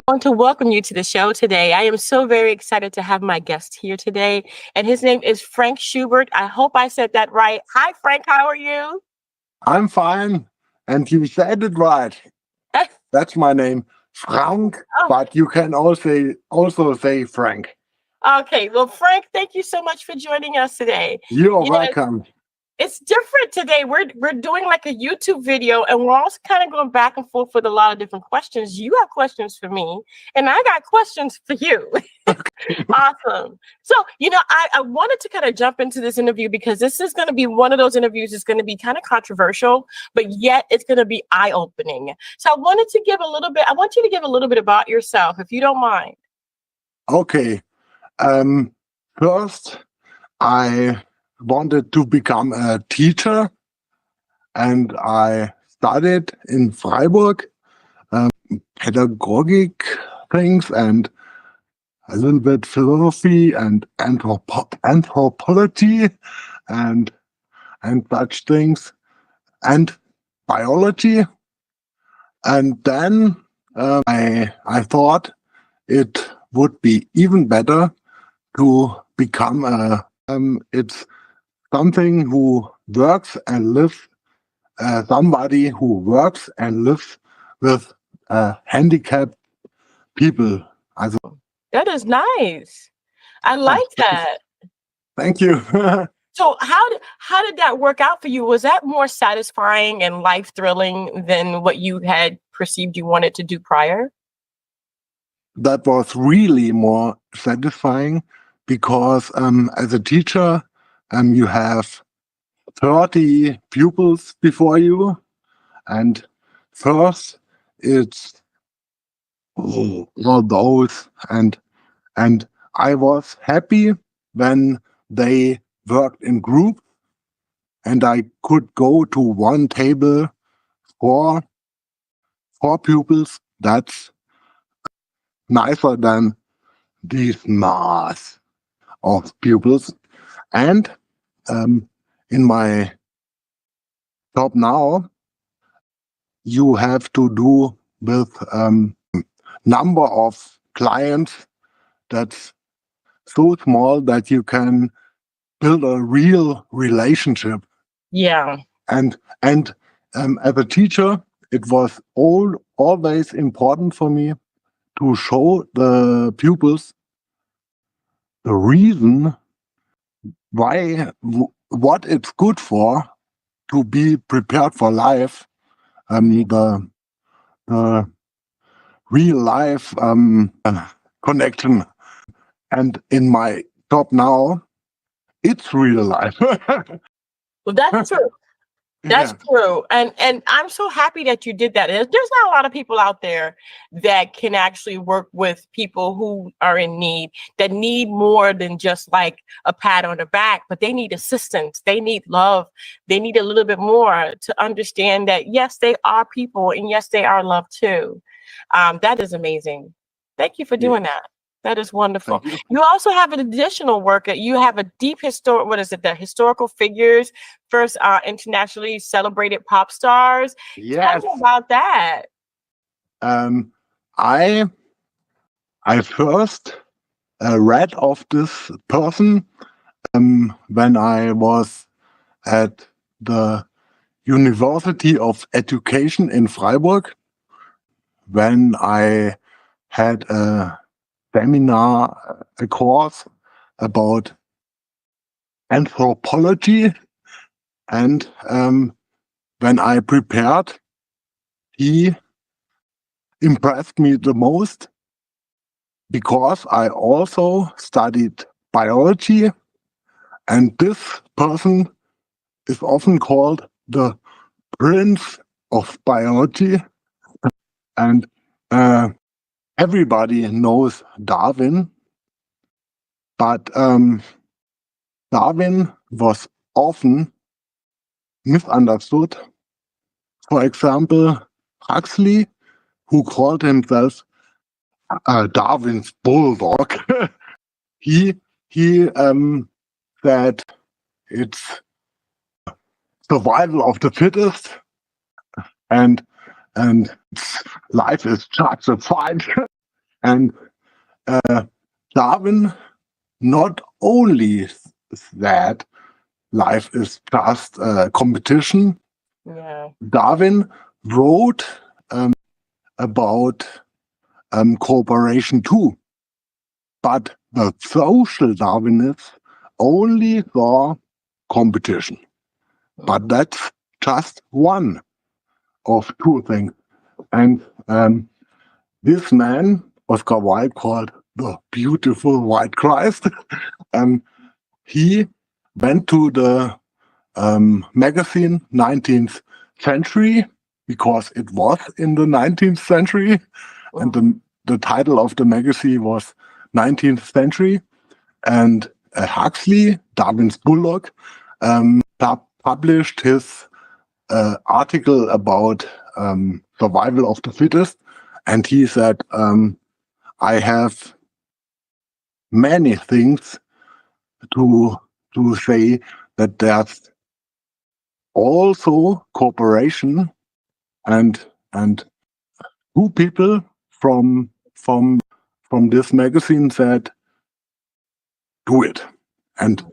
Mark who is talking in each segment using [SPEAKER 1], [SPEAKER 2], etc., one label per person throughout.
[SPEAKER 1] Want to welcome you to the show today. I am so very excited to have my guest here today, and his name is Frank Schubert. I hope I said that right. Hi, Frank. How are you?
[SPEAKER 2] I'm fine, and you said it right. That's my name, Frank,
[SPEAKER 1] Oh,
[SPEAKER 2] but you can also say Frank.
[SPEAKER 1] okay. Well, Frank, thank you so much for joining us today.
[SPEAKER 2] You're
[SPEAKER 1] Yes,
[SPEAKER 2] welcome.
[SPEAKER 1] it's different today. We're doing like a YouTube video, and we're also kind of going back and forth with a lot of different questions. You have questions for me, and I got questions for you. Awesome. So, I wanted to kind of jump into this interview because this is going to be one of those interviews that's going to be kind of controversial, but yet it's going to be eye-opening. So I want you to give a little bit about yourself, if you don't mind.
[SPEAKER 2] Okay. First, I wanted to become a teacher, and I studied in Freiburg, pedagogic things and a little bit philosophy and anthropology and such things and biology. And then I thought it would be even better to become it's something who works and lives, somebody who works and lives with handicapped people. Also,
[SPEAKER 1] That is nice. I like that.
[SPEAKER 2] thank you.
[SPEAKER 1] So how did that work out for you? Was that more satisfying and life thrilling than what you had perceived you wanted to do prior?
[SPEAKER 2] That was really more satisfying because as a teacher, you have 30 pupils before you, and first it's all those, and I was happy when they worked in group and I could go to one table for four pupils. That's nicer than these mass of pupils. And in my job now, you have to do with number of clients that's so small that you can build a real relationship.
[SPEAKER 1] Yeah.
[SPEAKER 2] And as a teacher, it was always important for me to show the pupils the reason why what it's good for to be prepared for life, the real life connection. And in my job now, it's real life.
[SPEAKER 1] Well, that's true. That's
[SPEAKER 2] Yeah.
[SPEAKER 1] true. And I'm so happy that you did that. There's not a lot of people out there that can actually work with people who are in need, that need more than just like a pat on the back, but they need assistance. They need love. They need a little bit more to understand that, yes, they are people and yes, they are loved too. That is amazing. Thank you for
[SPEAKER 2] Yeah.
[SPEAKER 1] doing that. That is wonderful.
[SPEAKER 2] Thank you.
[SPEAKER 1] You also have an additional work. You have a deep the historical figures, first internationally celebrated pop stars. Tell
[SPEAKER 2] Yes.
[SPEAKER 1] me about that.
[SPEAKER 2] Um, I I first read of this person when I was at the University of Education in Freiburg, when I had a seminar, a course about anthropology, and when I prepared, he impressed me the most because I also studied biology, and this person is often called the Prince of Biology, and uh, everybody knows Darwin, but Darwin was often misunderstood. For example, Huxley, who called himself Darwin's bulldog, he said it's survival of the fittest, and life is just a fight. And Darwin not only that life is just a competition.
[SPEAKER 1] Yeah.
[SPEAKER 2] Darwin wrote about cooperation too, but the social Darwinists only saw competition. But that's just one of two things. And this man, Oscar Wilde, called the beautiful white Christ, he went to the magazine 19th Century because it was in the 19th century, and the title of the magazine was 19th Century. And Huxley, Darwin's bullock, published his article about survival of the fittest, and he said, I have many things to say that there's also cooperation, and two people from this magazine said, do it. And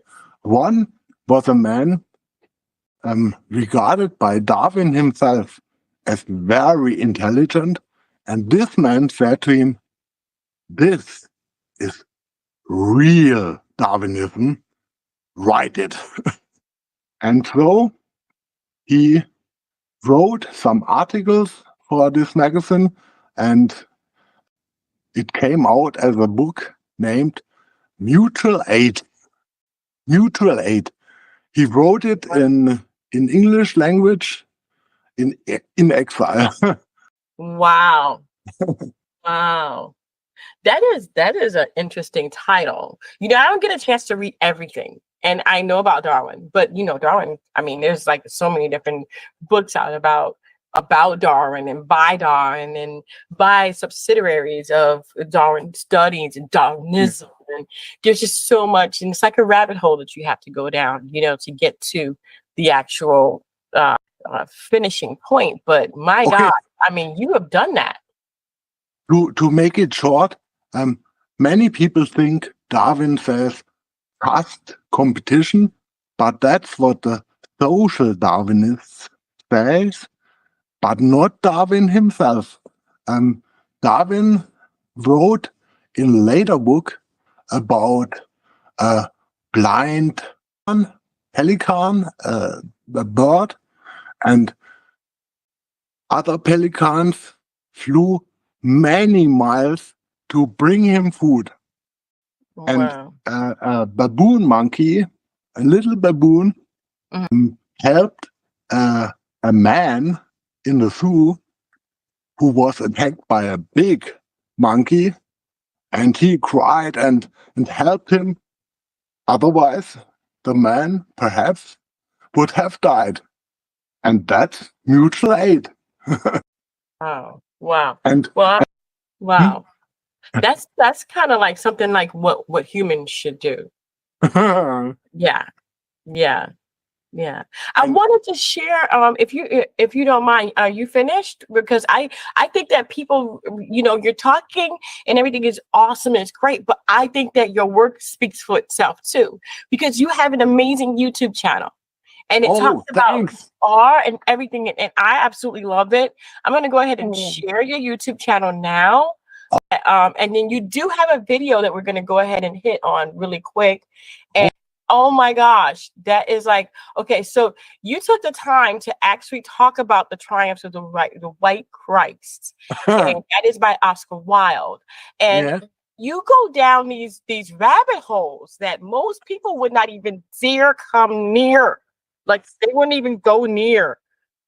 [SPEAKER 2] one was a man regarded by Darwin himself as very intelligent, and this man said to him, this is real Darwinism, write it. And so he wrote some articles for this magazine, and it came out as a book named Mutual Aid. Mutual Aid. He wrote it in English language in exile.
[SPEAKER 1] Wow. Wow. That is an interesting title. You know, I don't get a chance to read everything. And I know about Darwin, but you know, Darwin, I mean, there's like so many different books out about Darwin and by subsidiaries of Darwin studies and Darwinism. And there's just so much, and it's like a rabbit hole that you have to go down, you know, to get to the actual finishing point. But my God, I mean, you have done that.
[SPEAKER 2] To make it short, many people think Darwin says trust competition, but that's what the social Darwinists says, but not Darwin himself. Darwin wrote in a later book about a blind pelican, a bird, and other pelicans flew many miles to bring him food.
[SPEAKER 1] Wow.
[SPEAKER 2] And a baboon monkey, a little baboon, helped a man in the zoo who was attacked by a big monkey, and he cried and helped him. Otherwise, the man perhaps would have died. And that's mutual aid.
[SPEAKER 1] Wow. Wow.
[SPEAKER 2] And
[SPEAKER 1] wow. That's kind of like something like what humans should do. Yeah. Yeah. Yeah. I wanted to share, if you don't mind, are you finished? Because I think that people, you know, you're talking and everything is awesome and it's great, but I think that your work speaks for itself too, because you have an amazing YouTube channel. And it talks about art and everything, and I absolutely love it. I'm going to go ahead and share your YouTube channel now. And then you do have a video that we're going to go ahead and hit on really quick. And oh my gosh, that is like, okay, so you took the time to actually talk about the triumphs of the white Christ. And that is by Oscar Wilde. And you go down these rabbit holes that most people would not even dare come near. Like they wouldn't even go near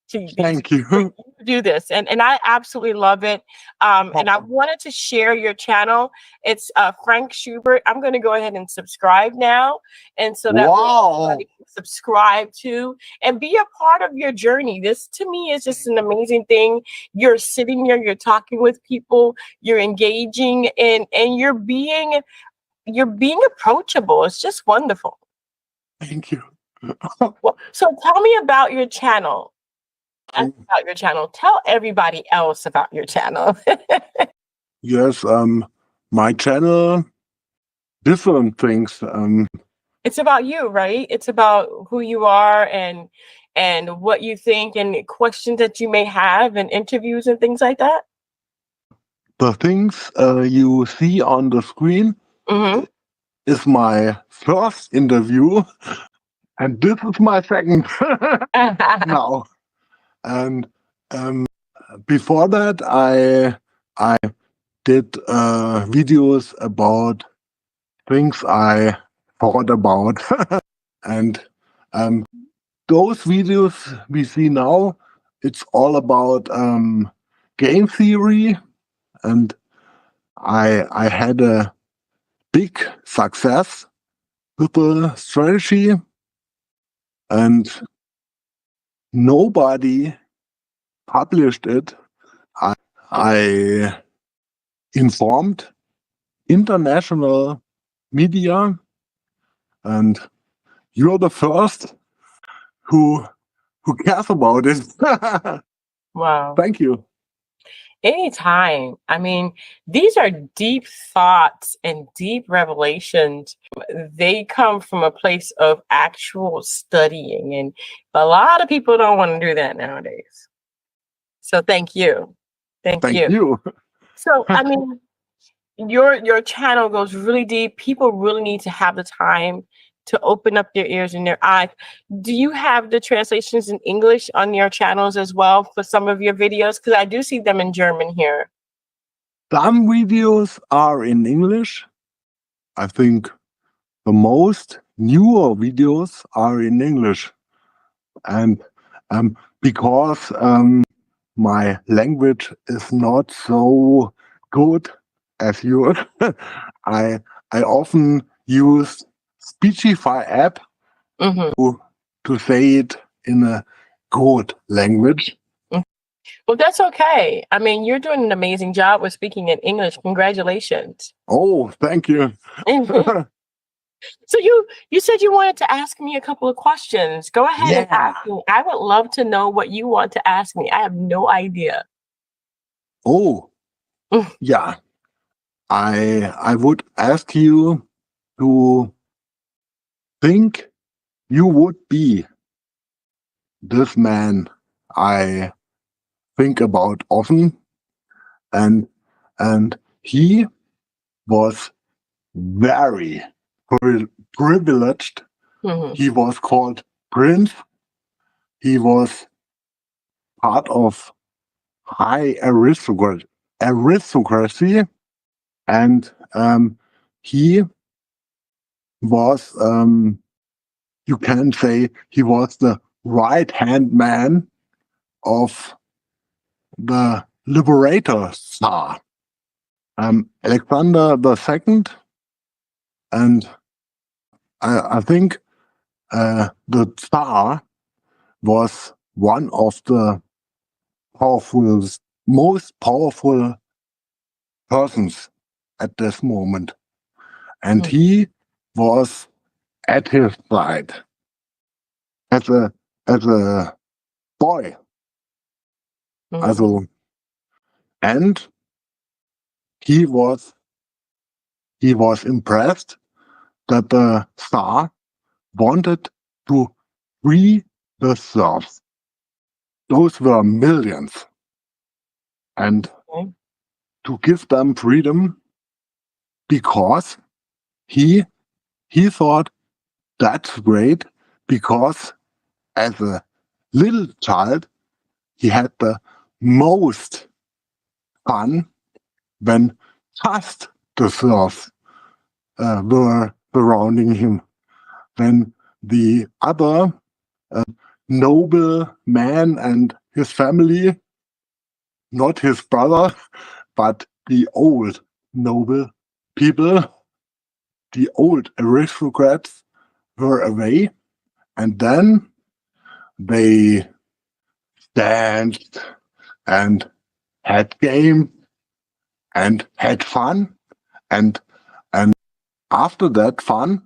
[SPEAKER 1] to
[SPEAKER 2] Thank you.
[SPEAKER 1] Do this. And I absolutely love it. And I wanted to share your channel. It's Frank Schubert. I'm going to go ahead and subscribe now. And so that everybody can subscribe to and be a part of your journey. This to me is just an amazing thing. You're sitting there, you're talking with people, you're engaging, and you're being approachable. It's just wonderful.
[SPEAKER 2] Thank you.
[SPEAKER 1] Well, so tell me about your channel. Tell everybody else about your channel.
[SPEAKER 2] Yes, my channel, different things.
[SPEAKER 1] It's about you, right? It's about who you are and what you think and questions that you may have and interviews and things like that.
[SPEAKER 2] The things you see on the screen
[SPEAKER 1] Mm-hmm.
[SPEAKER 2] is my first interview, and this is my second now. And before that, I did videos about things I thought about, and those videos we see now, it's all about game theory, and I had a big success with the strategy, and nobody published it. I informed international media, and you're the first who cares about it.
[SPEAKER 1] Wow.
[SPEAKER 2] Thank you.
[SPEAKER 1] Anytime. I mean, these are deep thoughts and deep revelations. They come from a place of actual studying, and a lot of people don't want to do that nowadays. So thank you. Thank
[SPEAKER 2] Thank
[SPEAKER 1] you.
[SPEAKER 2] you.
[SPEAKER 1] So, I mean, your channel goes really deep. People really need to have the time to open up their ears and their eyes. Do you have the translations in English on your channels as well for some of your videos? Because I do see them in German here.
[SPEAKER 2] Some videos are in English. I think the most newer videos are in English. And because my language is not so good as yours, I often use Speechify app
[SPEAKER 1] Mm-hmm.
[SPEAKER 2] to say it in a good language.
[SPEAKER 1] Well, that's okay. I mean, you're doing an amazing job with speaking in English. Congratulations.
[SPEAKER 2] Oh, thank you.
[SPEAKER 1] So you said you wanted to ask me a couple of questions. Go ahead and ask me. I would love to know what you want to ask me. I have no idea.
[SPEAKER 2] Oh, yeah. I would ask you to think you would be this man I think about often, and he was very privileged.
[SPEAKER 1] Mhm.
[SPEAKER 2] He was called Prince. He was part of high aristocracy, and he was, you can say, he was the right-hand man of the liberator Tsar, Alexander II, and I think the Tsar was one of the most powerful persons at this moment, and he was at his side as a boy, also, and he was impressed that the Tsar wanted to free the serfs. Those were millions, and to give them freedom, because he thought that's great, because as a little child he had the most fun when just the serfs were surrounding him. When the other noble man and his family, not his brother, but the old noble people, the old aristocrats, were away, and then they danced and had game and had fun, and after that fun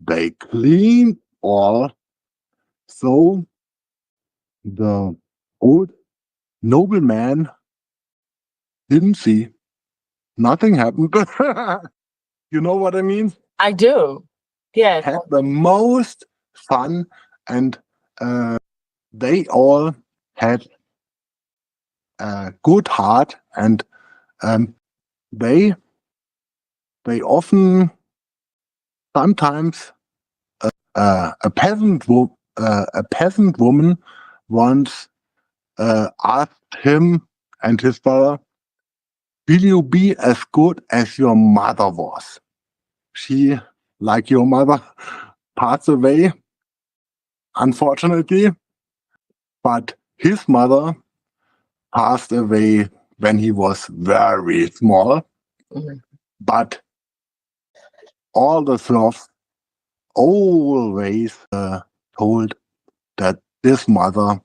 [SPEAKER 2] they cleaned all, so the old nobleman didn't see nothing happened. You know what I mean?
[SPEAKER 1] I do. Yes.
[SPEAKER 2] Had the most fun, and they all had a good heart, and they often sometimes a peasant woman once asked him and his brother, "Will you be as good as your mother was?" She, like your mother, passed away, unfortunately, but his mother passed away when he was very small.
[SPEAKER 1] Mhm.
[SPEAKER 2] But all the Slavs always told that this mother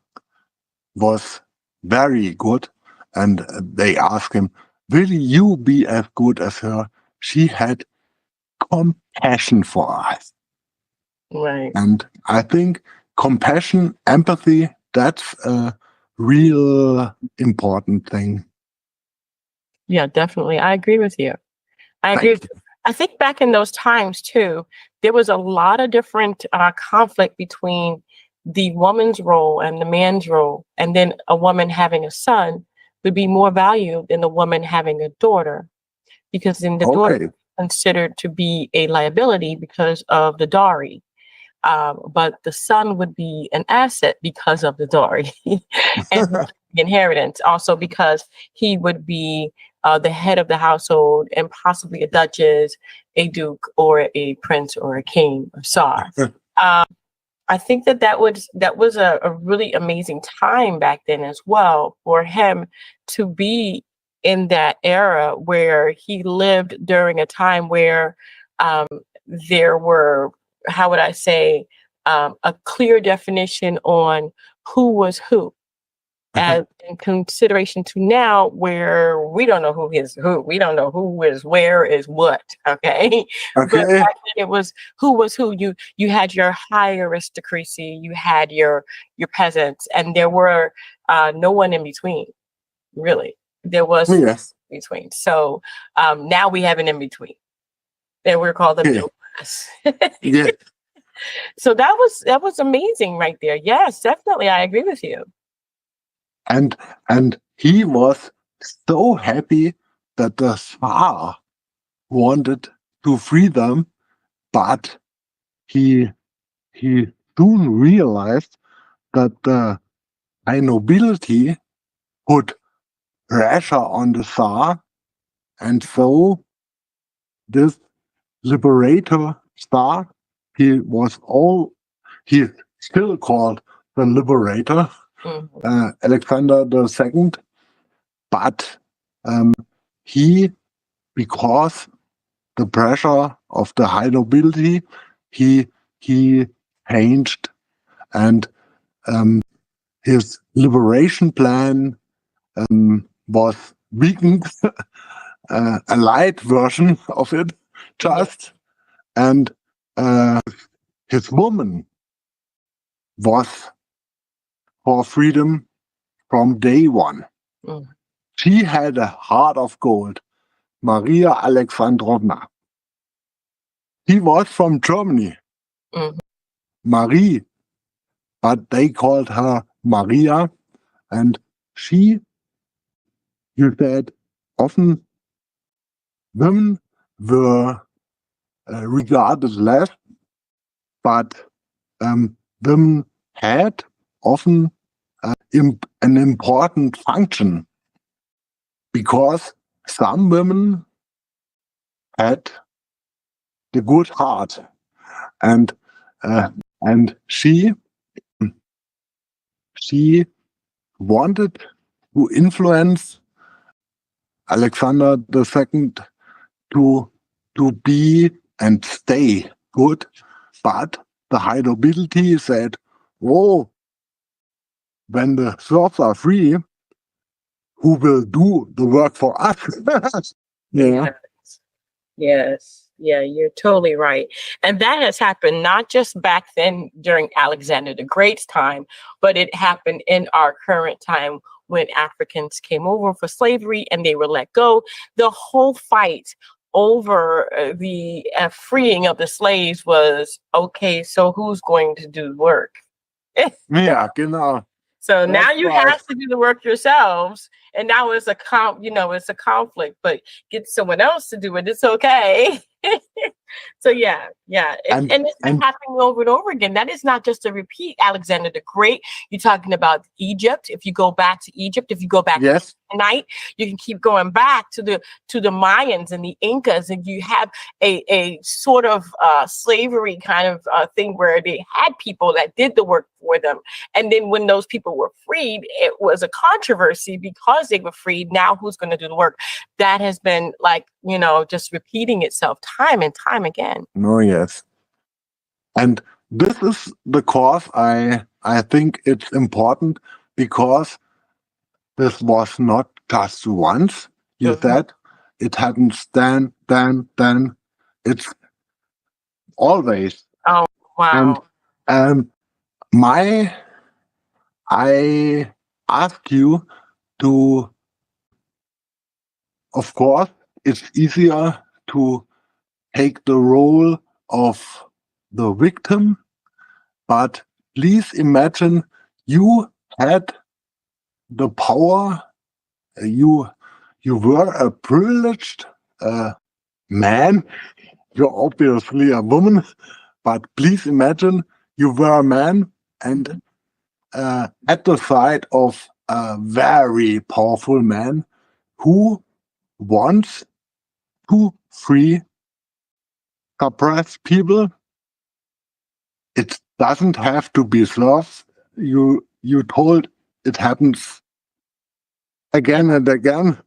[SPEAKER 2] was very good, and they asked him, "Will you be as good as her?" She had compassion for us.
[SPEAKER 1] Right.
[SPEAKER 2] And I think compassion, empathy, that's a real important thing.
[SPEAKER 1] Yeah, definitely. I agree with you. I agree.
[SPEAKER 2] Thank you.
[SPEAKER 1] I think back in those times too, there was a lot of different conflict between the woman's role and the man's role, and then a woman having a son would be more valued than the woman having a daughter, because then the daughter
[SPEAKER 2] Okay.
[SPEAKER 1] was considered to be a liability because of the dowry. But the son would be an asset because of the dowry and the inheritance, also because he would be the head of the household and possibly a duchess, a duke, or a prince, or a king, or czar. I think that was a really amazing time back then as well for him to be in that era where he lived during a time where um, there were, how would I say, a clear definition on who was who, as in consideration to now where we don't know who is who. We don't know who is where is what. Okay. But
[SPEAKER 2] Okay.
[SPEAKER 1] back then it was who. You had your high aristocracy, you had your peasants, and there were no one in between, really. There was
[SPEAKER 2] Yes.
[SPEAKER 1] in between. So now we have an in between. And we're called the
[SPEAKER 2] Okay.
[SPEAKER 1] middle class.
[SPEAKER 2] Yes.
[SPEAKER 1] So that was amazing right there. Yes, definitely. I agree with you.
[SPEAKER 2] And he was so happy that the Tsar wanted to free them, but he soon realized that the high nobility put pressure on the Tsar, and so this liberator Tsar, he was he's still called the liberator,
[SPEAKER 1] Mhm.
[SPEAKER 2] Alexander II, but he, because the pressure of the high nobility, he changed, and his liberation plan was weakened, a light version of it, just, and his woman was for freedom from day one.
[SPEAKER 1] Mm.
[SPEAKER 2] She had a heart of gold, Maria Alexandrovna. He was from Germany,
[SPEAKER 1] Mhm.
[SPEAKER 2] Marie, but they called her Maria, and she, you said, often women were regarded less, but women had often an important function, because some women had the good heart, and uh, and she wanted to influence Alexander II to be and stay good, but the high nobility said, "Oh, when the serfs are free, who will do the work for us?" Yeah.
[SPEAKER 1] Yes. Yes. Yeah, you're totally right. And that has happened not just back then during Alexander the Great's time, but it happened in our current time when Africans came over for slavery and they were let go. The whole fight over the freeing of the slaves was, okay, so who's going to do the work?
[SPEAKER 2] Ja, genau.
[SPEAKER 1] So now
[SPEAKER 2] That's
[SPEAKER 1] you
[SPEAKER 2] right.
[SPEAKER 1] have to do the work yourselves, and now it's it's a conflict. But get someone else to do it. It's okay. So yeah, and it's been happening over and over again. That is not just a repeat. Alexander the Great. You're talking about Egypt. If you go back to Egypt, if you go back
[SPEAKER 2] yes,
[SPEAKER 1] to night, you can keep going back to the Mayans and the Incas, and you have a sort of slavery kind of thing where they had people that did the work for them. And then when those people were freed, it was a controversy because they were freed. Now who's going to do the work? That has been like, just repeating itself time and time again.
[SPEAKER 2] no, yes. And this is the cause I think it's important, because this was not just once. You said it happens then. It's always.
[SPEAKER 1] Oh, wow.
[SPEAKER 2] And I ask you to, of course, it's easier to take the role of the victim, but please imagine you had the power, you were a privileged man, you're obviously a woman, but please imagine you were a man and at the side of a very powerful man who wants to free oppressed people. It doesn't have to be served. You told it happens again and again,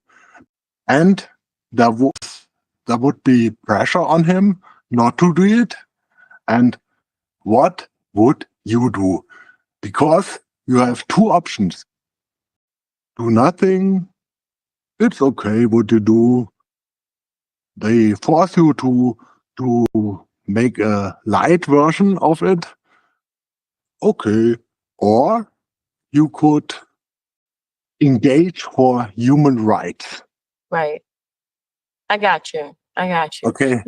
[SPEAKER 2] and there would be pressure on him not to do it. And what would you do? Because you have two options. Do nothing. It's okay what you do. They force you to make a light version of it. Okay. Or you could engage for human rights.
[SPEAKER 1] Right. I got you.
[SPEAKER 2] Okay.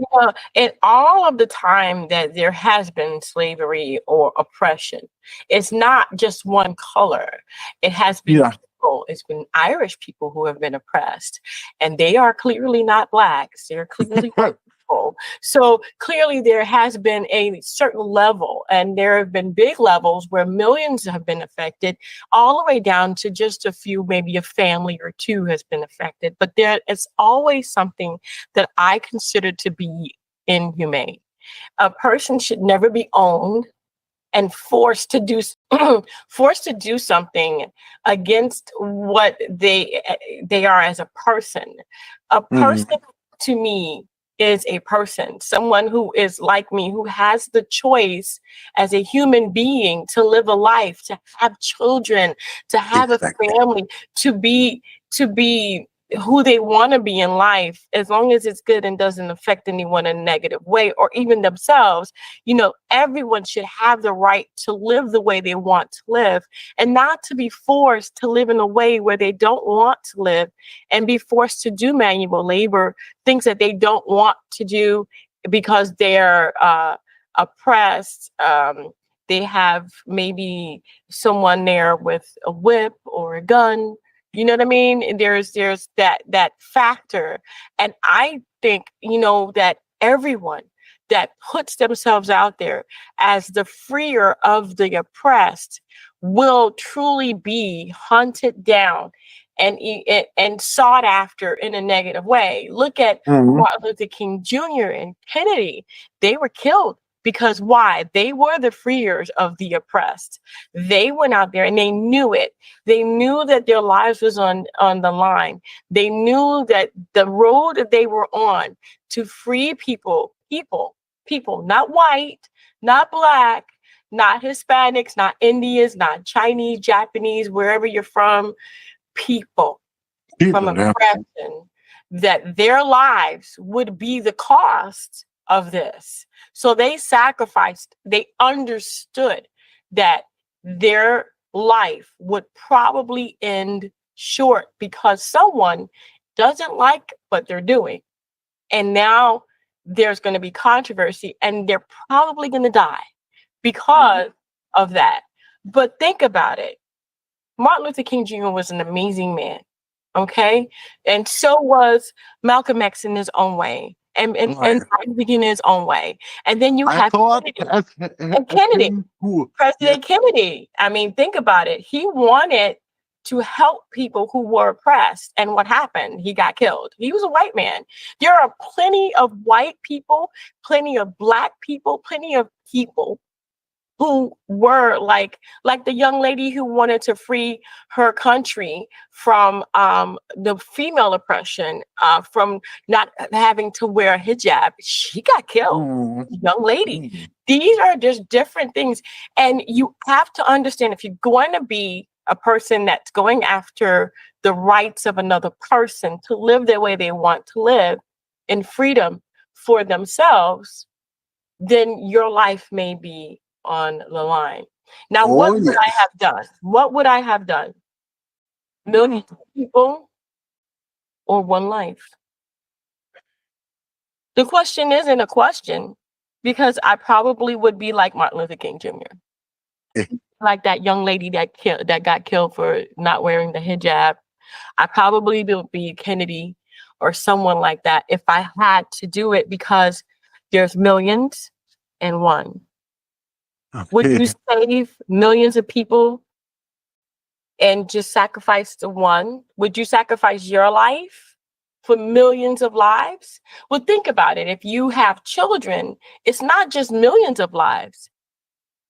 [SPEAKER 1] In all of the time that there has been slavery or oppression, it's not just one color. It has been people. It's been Irish people who have been oppressed, and they are clearly not blacks. They're clearly white people. So clearly there has been a certain level, and there have been big levels where millions have been affected, all the way down to just a few, maybe a family or two has been affected. But there is always something that I consider to be inhumane. A person should never be owned and forced to do something against what they are as a person. A person to me is a person, someone who is like me, who has the choice as a human being to live a life, to have children, to have a family, to be who they want to be in life, as long as it's good and doesn't affect anyone in a negative way or even themselves. Everyone should have the right to live the way they want to live, and not to be forced to live in a way where they don't want to live and be forced to do manual labor, things that they don't want to do because they're oppressed. They have maybe someone there with a whip or a gun. You know what I mean? There's that factor. And I think, that everyone that puts themselves out there as the freer of the oppressed will truly be hunted down and sought after in a negative way. Look at Martin Luther King Jr. and Kennedy. They were killed because why? They were the freers of the oppressed. They went out there and they knew it. They knew that their lives was on the line. They knew that the road that they were on to free people, not white, not black, not Hispanics, not Indians, not Chinese, Japanese, wherever you're from, people from oppression, that their lives would be the cost of this. So they sacrificed, they understood that their life would probably end short because someone doesn't like what they're doing. And now there's going to be controversy and they're probably going to die because of that. But think about it. Martin Luther King Jr. was an amazing man. Okay. And so was Malcolm X in his own way. And
[SPEAKER 2] Right.
[SPEAKER 1] Martin Luther King in his own way. And then you
[SPEAKER 2] I
[SPEAKER 1] have
[SPEAKER 2] thought
[SPEAKER 1] Kennedy.
[SPEAKER 2] him too.
[SPEAKER 1] President Kennedy. I mean, think about it. He wanted to help people who were oppressed. And what happened? He got killed. He was a white man. There are plenty of white people, plenty of Black people, plenty of people who were like the young lady who wanted to free her country from the female oppression, from not having to wear a hijab. She got killed. Young lady. These are just different things. And you have to understand, if you're going to be a person that's going after the rights of another person to live the way they want to live in freedom for themselves, then your life may be on the line. Now, what would I have done? What would I have done? Millions of people or one life? The question isn't a question, because I probably would be like Martin Luther King Jr. Like that young lady that got killed for not wearing the hijab. I probably would be Kennedy or someone like that if I had to do it, because there's millions and one. Okay. Would you save millions of people and just sacrifice the one? Would you sacrifice your life for millions of lives? Well, think about it. If you have children, it's not just millions of lives.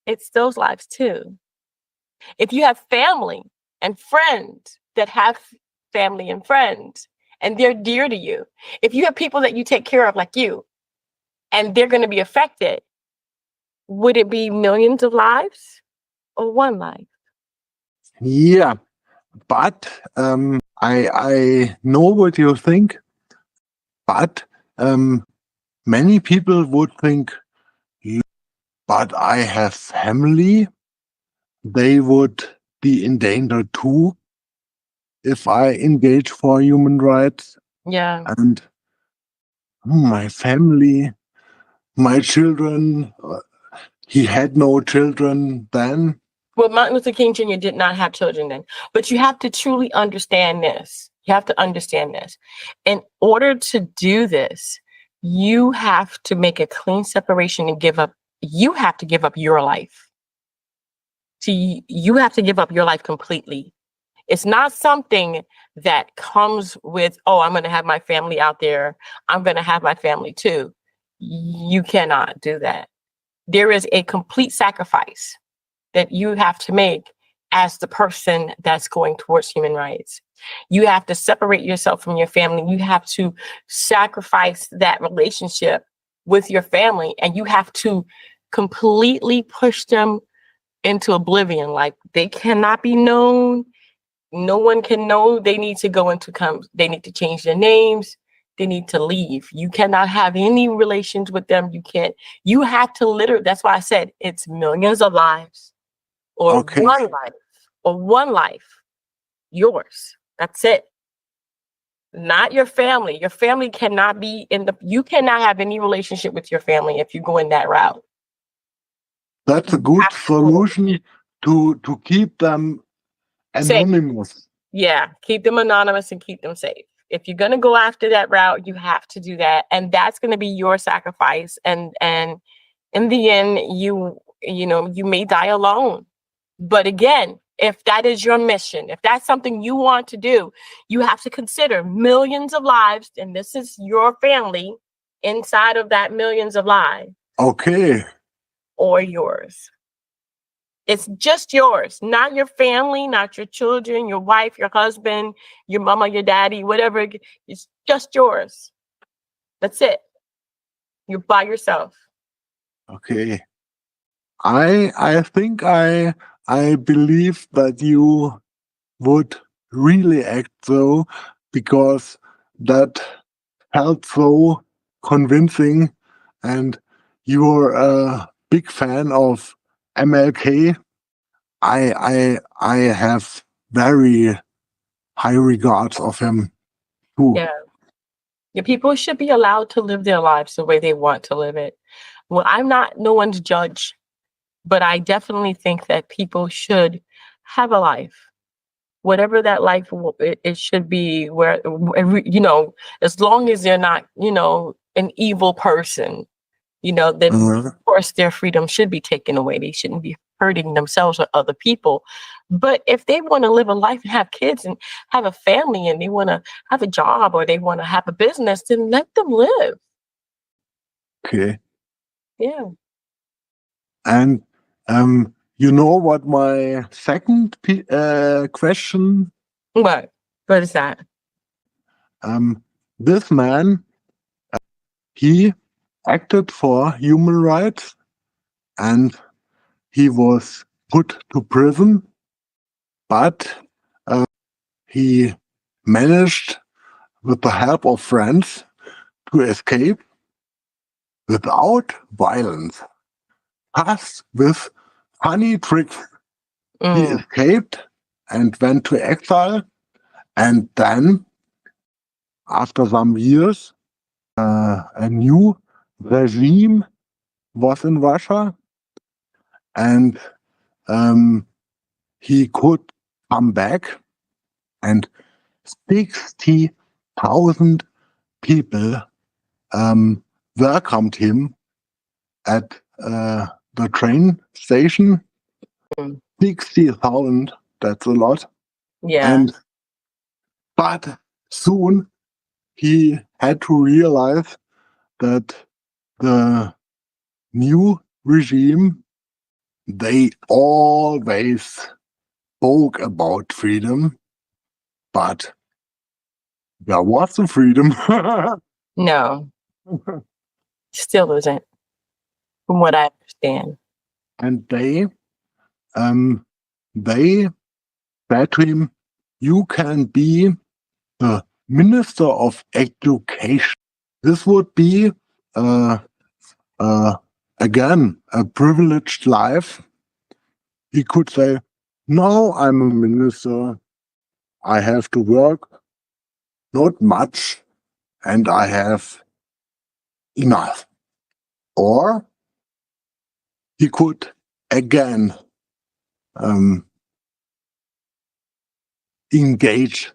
[SPEAKER 1] It's those lives too. If you have family and friends that have family and friends and they're dear to you, if you have people that you take care of like you and they're going to be affected, would it be millions of lives or one life?
[SPEAKER 2] Yeah, but I know what you think, but many people would think, but I have family. They would be in danger too if I engage for human rights.
[SPEAKER 1] Yeah.
[SPEAKER 2] And my family, my children, he had no children then.
[SPEAKER 1] Well, Martin Luther King Jr. did not have children then. But you have to truly understand this. You have to understand this. In order to do this, you have to make a clean separation and give up. You have to give up your life. See, you have to give up your life completely. It's not something that comes with, oh, I'm going to have my family out there. I'm going to have my family too. You cannot do that. There is a complete sacrifice that you have to make as the person that's going towards human rights. You have to separate yourself from your family. You have to sacrifice that relationship with your family, and you have to completely push them into oblivion. Like, they cannot be known. No one can know. They need to they need to change their names. They need to leave. You cannot have any relations with them. You have to literally, that's why I said it's millions of lives or one life, yours. That's it. Not your family. Your family cannot be you cannot have any relationship with your family if you go in that route.
[SPEAKER 2] That's a good solution to keep them anonymous. Safe.
[SPEAKER 1] Yeah, keep them anonymous and keep them safe. If you're going to go after that route, you have to do that. And that's going to be your sacrifice. And in the end, you may die alone. But again, if that is your mission, if that's something you want to do, you have to consider millions of lives. And this is your family inside of that millions of lives.
[SPEAKER 2] Okay.
[SPEAKER 1] Or yours. It's just yours, not your family, not your children, your wife, your husband, your mama, your daddy, whatever. It's just yours. That's it. You're by yourself.
[SPEAKER 2] Okay. I think I believe that you would really act so, because that felt so convincing, and you're a big fan of MLK. I have very high regards of him too.
[SPEAKER 1] Yeah. Yeah, people should be allowed to live their lives the way they want to live it. Well, I'm not no one's judge, but I definitely think that people should have a life. Whatever that life it should be, where as long as they're not, an evil person, then
[SPEAKER 2] Uh,
[SPEAKER 1] of course their freedom should be taken away. They shouldn't be hurting themselves or other people. But if they want to live a life and have kids and have a family and they want to have a job or they want to have a business, then let them live.
[SPEAKER 2] okay.
[SPEAKER 1] Yeah.
[SPEAKER 2] And you know what my second question?
[SPEAKER 1] What is that?
[SPEAKER 2] This man, he acted for human rights and he was put to prison, but he managed, with the help of friends, to escape without violence, just with funny tricks. He escaped and went to exile, and then, after some years, a new regime was in Russia, and he could come back, and 60,000 people welcomed him at the train station. 60,000, that's a lot.
[SPEAKER 1] Yeah.
[SPEAKER 2] But soon he had to realize that the new regime, they always spoke about freedom, but there was a freedom.
[SPEAKER 1] No, still isn't, from what I understand.
[SPEAKER 2] And they said to him, you can be the Minister of Education. This would be, again, a privileged life. He could say, no, I'm a minister. I have to work, not much, and I have enough. Or he could, again, engage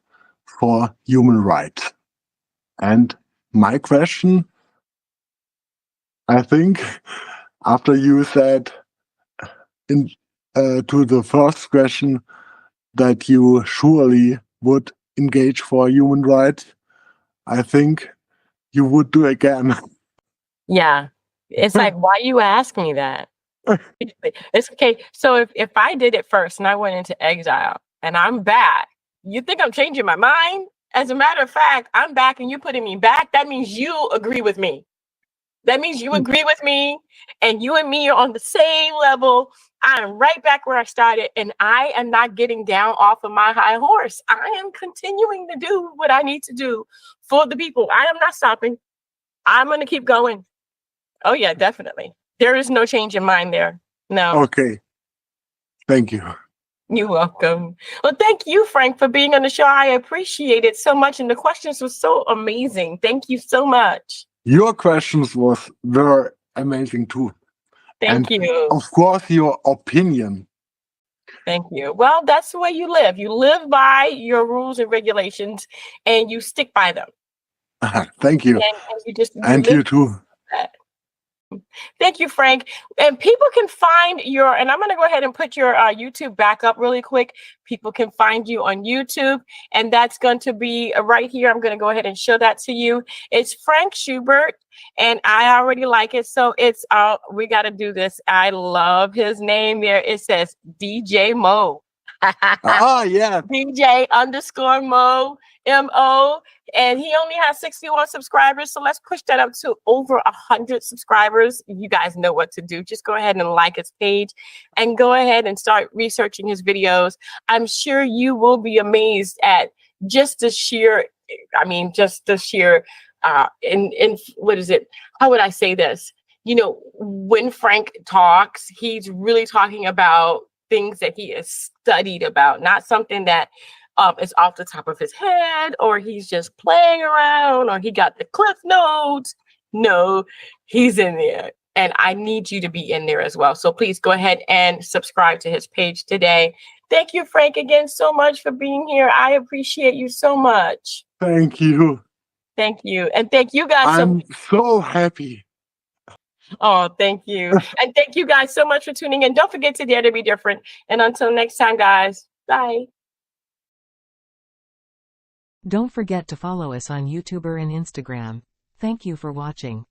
[SPEAKER 2] for human rights. And my question, I think, after you said to the first question that you surely would engage for human rights, I think you would do again.
[SPEAKER 1] Yeah. It's like, why you ask me that? It's okay. So if I did it first and I went into exile and I'm back, you think I'm changing my mind? As a matter of fact, I'm back and you putting me back. That means you agree with me. That means you agree with me and you and me are on the same level. I'm right back where I started and I am not getting down off of my high horse. I am continuing to do what I need to do for the people. I am not stopping. I'm going to keep going. Oh, yeah, definitely. There is no change in mind there. No.
[SPEAKER 2] Okay. Thank you.
[SPEAKER 1] You're welcome. Well, thank you, Frank, for being on the show. I appreciate it so much. And the questions were so amazing. Thank you so much.
[SPEAKER 2] Your questions were amazing too.
[SPEAKER 1] Thank you.
[SPEAKER 2] Of course, your opinion.
[SPEAKER 1] Thank you. Well, that's the way you live. You live by your rules and regulations and you stick by them.
[SPEAKER 2] Thank you.
[SPEAKER 1] And
[SPEAKER 2] you too.
[SPEAKER 1] That. Thank you, Frank. And people can find and I'm going to go ahead and put your YouTube back up really quick. People can find you on YouTube, and that's going to be right here. I'm going to go ahead and show that to you. It's Frank Schubert, and I already like it. So it's, we got to do this. I love his name there. It says DJ Mo.
[SPEAKER 2] Yeah.
[SPEAKER 1] DJ_Mo, M-O. And he only has 61 subscribers. So let's push that up to over 100 subscribers. You guys know what to do. Just go ahead and like his page and go ahead and start researching his videos. I'm sure you will be amazed at just the sheer, what is it? How would I say this? When Frank talks, he's really talking about things that he has studied about, not something that it's off the top of his head, or he's just playing around, or he got the cliff notes. No, he's in there. And I need you to be in there as well. So please go ahead and subscribe to his page today. Thank you, Frank, again so much for being here. I appreciate you so much.
[SPEAKER 2] Thank you.
[SPEAKER 1] Thank you. And thank you guys.
[SPEAKER 2] I'm so happy.
[SPEAKER 1] Oh, thank you. And thank you guys so much for tuning in. Don't forget to dare to be different. And until next time, guys, bye.
[SPEAKER 3] Don't forget to follow us on YouTube and Instagram. Thank you for watching.